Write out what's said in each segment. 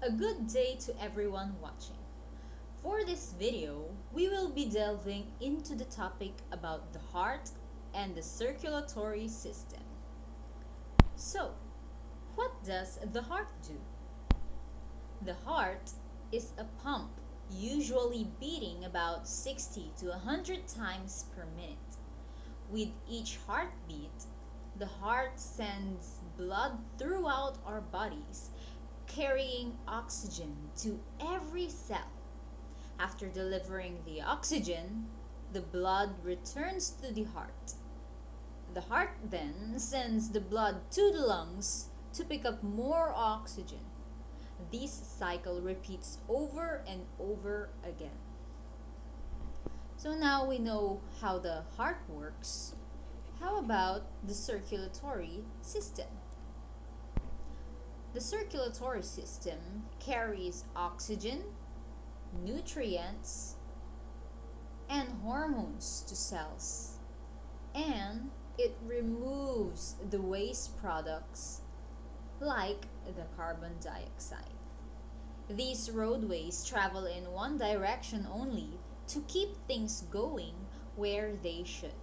A good day to everyone watching. For this video, we will be delving into the topic about the heart and the circulatory system. So, what does the heart do? The heart is a pump, usually beating about 60 to 100 times per minute. With each heartbeat, the heart sends blood throughout our bodies, carrying oxygen to every cell. After delivering the oxygen, the blood returns to the heart. The heart then sends the blood to the lungs to pick up more oxygen. This cycle repeats over and over again. So now we know how the heart works. How about the circulatory system? The circulatory system carries oxygen, nutrients, and hormones to cells, and it removes the waste products like the carbon dioxide. These roadways travel in one direction only to keep things going where they should.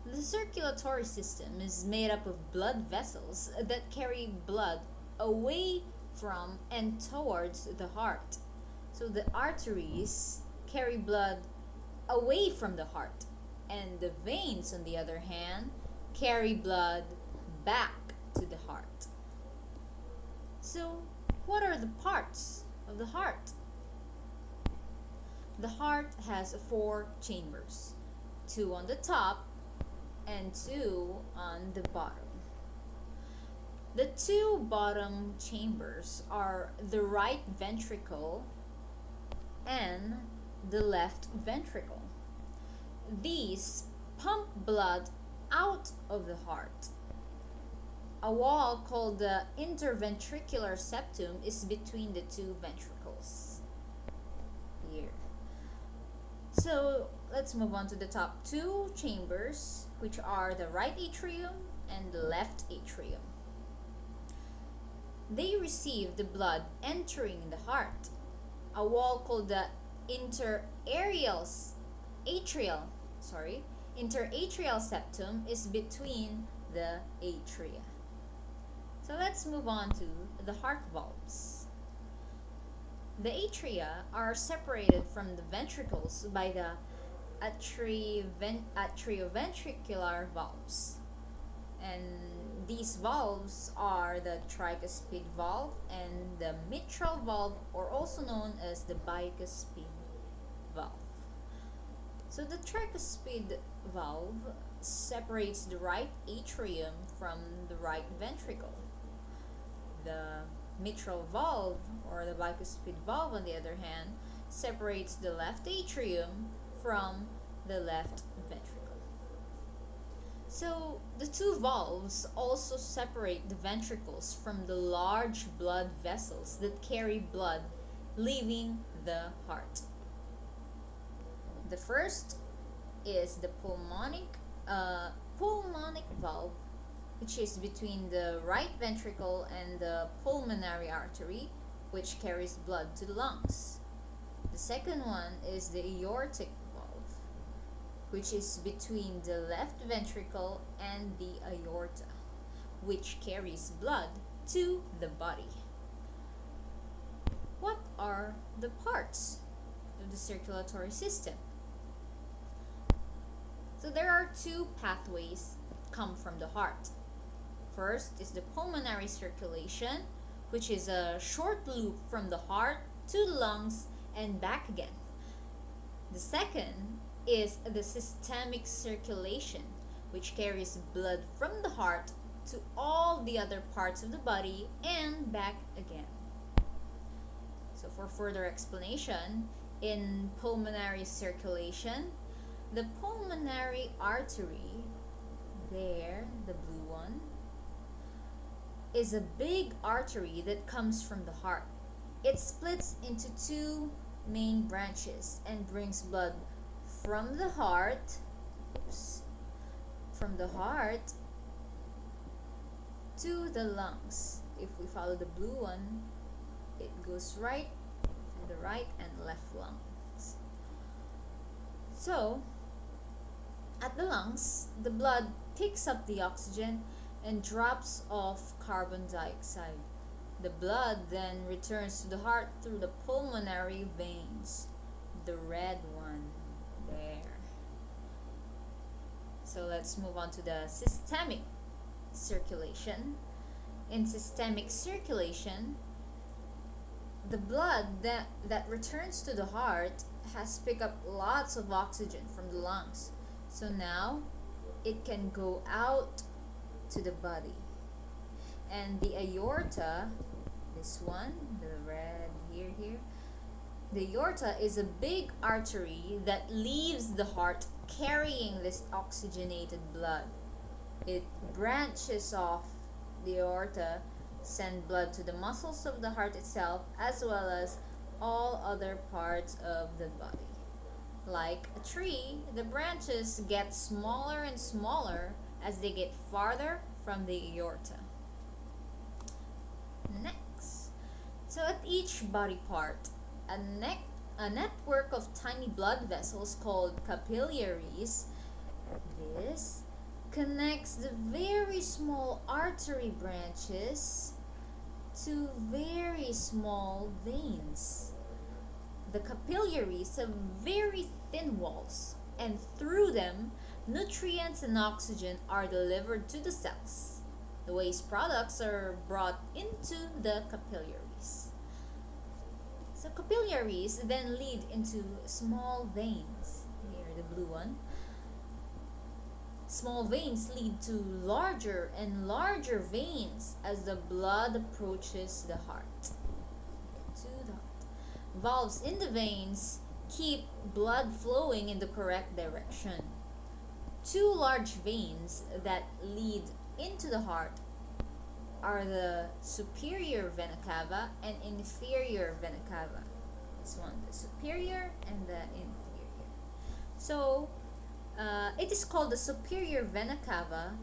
The circulatory system is made up of blood vessels that carry blood away from and towards the heart. So the arteries carry blood away from the heart, and the veins, on the other hand, carry blood back to the heart. So, what are the parts of the heart? The heart has 4 chambers, 2 on the top and 2 on the bottom. The 2 bottom chambers are the right ventricle and the left ventricle. These pump blood out of the heart. A wall called the interventricular septum is between the 2 ventricles. Here. So let's move on to the top 2 chambers, which are the right atrium and the left atrium. They receive the blood entering the heart. A wall called the interatrial septum is between the atria. So let's move on to the heart valves. The atria are separated from the ventricles by the atrioventricular valves. And these valves are the tricuspid valve and the mitral valve, or also known as the bicuspid valve. So the tricuspid valve separates the right atrium from the right ventricle. The mitral valve, or the bicuspid valve, on the other hand, separates the left atrium from the left ventricle. So the 2 valves also separate the ventricles from the large blood vessels that carry blood leaving the heart. The first is the pulmonic valve, which is between the right ventricle and the pulmonary artery, which carries blood to the lungs. The second one is the aortic valve, which is between the left ventricle and the aorta, which carries blood to the body. What are the parts of the circulatory system? So there are 2 pathways that come from the heart. First is the pulmonary circulation, which is a short loop from the heart to the lungs and back again. The second is the systemic circulation, which carries blood from the heart to all the other parts of the body and back again. So for further explanation, in pulmonary circulation, the pulmonary artery, there, the blue one, is a big artery that comes from the heart. It splits into 2 main branches and brings blood from the heart to the lungs. if we follow the blue one, it goes right through the right and left lungs. So, at the lungs, the blood picks up the oxygen and drops off carbon dioxide. The blood then returns to the heart through the pulmonary veins, the red one there. So let's move on to the systemic circulation. In systemic circulation, the blood that returns to the heart has picked up lots of oxygen from the lungs. So now it can go out to the body. And the aorta, this one, the red here, the aorta is a big artery that leaves the heart carrying this oxygenated blood. It branches off the aorta, send blood to the muscles of the heart itself, as well as all other parts of the body. Like a tree, the branches get smaller and smaller as they get farther from the aorta. Next, so at each body part, a network of tiny blood vessels called capillaries, this connects the very small artery branches to very small veins. The capillaries have very thin walls, and through them, nutrients and oxygen are delivered to the cells. The waste products are brought into the capillaries. So capillaries then lead into small veins. Here, the blue one. Small veins lead to larger and larger veins as the blood approaches the heart. To the heart. Valves in the veins keep blood flowing in the correct direction. Two large veins that lead into the heart are the superior vena cava and inferior vena cava. This one, the superior and the inferior. So, it is called the superior vena cava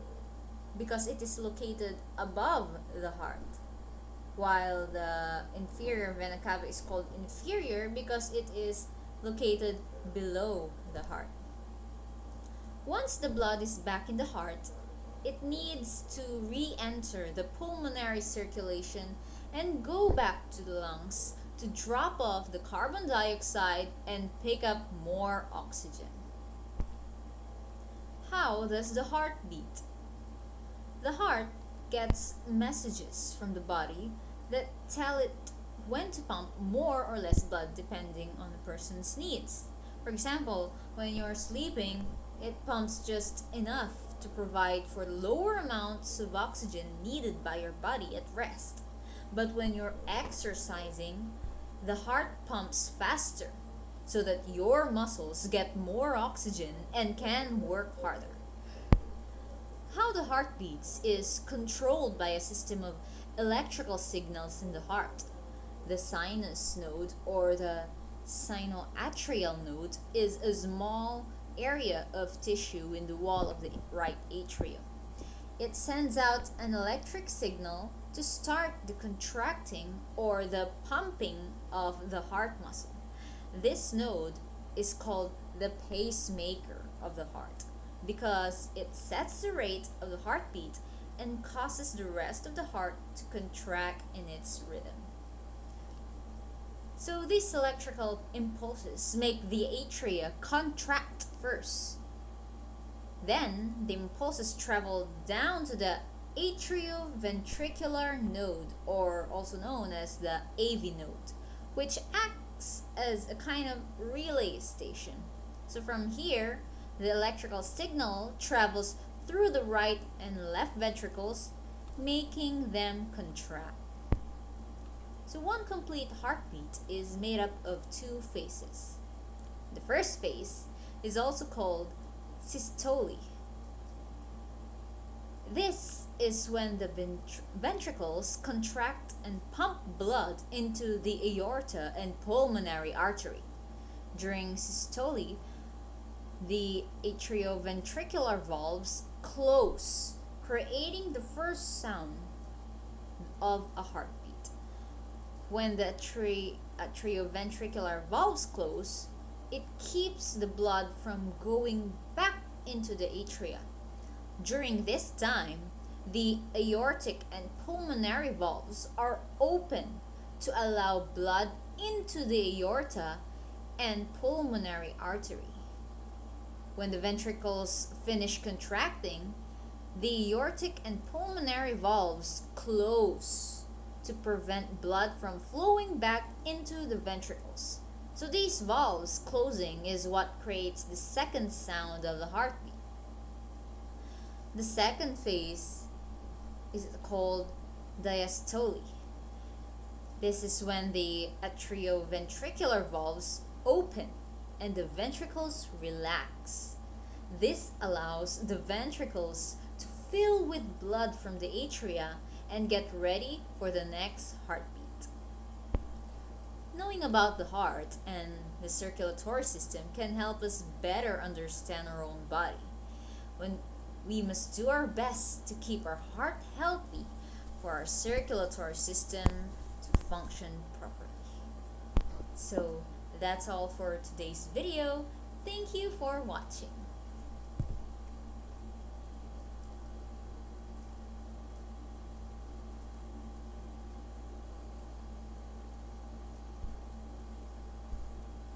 because it is located above the heart, while the inferior vena cava is called inferior because it is located below the heart. Once the blood is back in the heart, it needs to re-enter the pulmonary circulation and go back to the lungs to drop off the carbon dioxide and pick up more oxygen. How does the heart beat? The heart gets messages from the body that tell it when to pump more or less blood depending on the person's needs. For example, when you're sleeping, it pumps just enough to provide for lower amounts of oxygen needed by your body at rest. But when you're exercising, the heart pumps faster so that your muscles get more oxygen and can work harder. How the heart beats is controlled by a system of electrical signals in the heart. The sinus node or the sinoatrial node is a small area of tissue in the wall of the right atrium. It sends out an electric signal to start the contracting or the pumping of the heart muscle. This node is called the pacemaker of the heart because it sets the rate of the heartbeat and causes the rest of the heart to contract in its rhythm. So these electrical impulses make the atria contract first. Then the impulses travel down to the atrioventricular node, or also known as the AV node, which acts as a kind of relay station. So from here, the electrical signal travels through the right and left ventricles, making them contract. So one complete heartbeat is made up of two phases. The first phase is also called systole. This is when the ventricles contract and pump blood into the aorta and pulmonary artery. During systole, the atrioventricular valves close, creating the first sound of a heartbeat. When the atrioventricular valves close, it keeps the blood from going back into the atria. During this time, the aortic and pulmonary valves are open to allow blood into the aorta and pulmonary artery. When the ventricles finish contracting, the aortic and pulmonary valves close to prevent blood from flowing back into the ventricles. So these valves closing is what creates the second sound of the heartbeat. The second phase is called diastole. This is when the atrioventricular valves open and the ventricles relax. This allows the ventricles to fill with blood from the atria and get ready for the next heartbeat. Knowing about the heart and the circulatory system can help us better understand our own body. We must do our best to keep our heart healthy for our circulatory system to function properly. So that's all for today's video. Thank you for watching.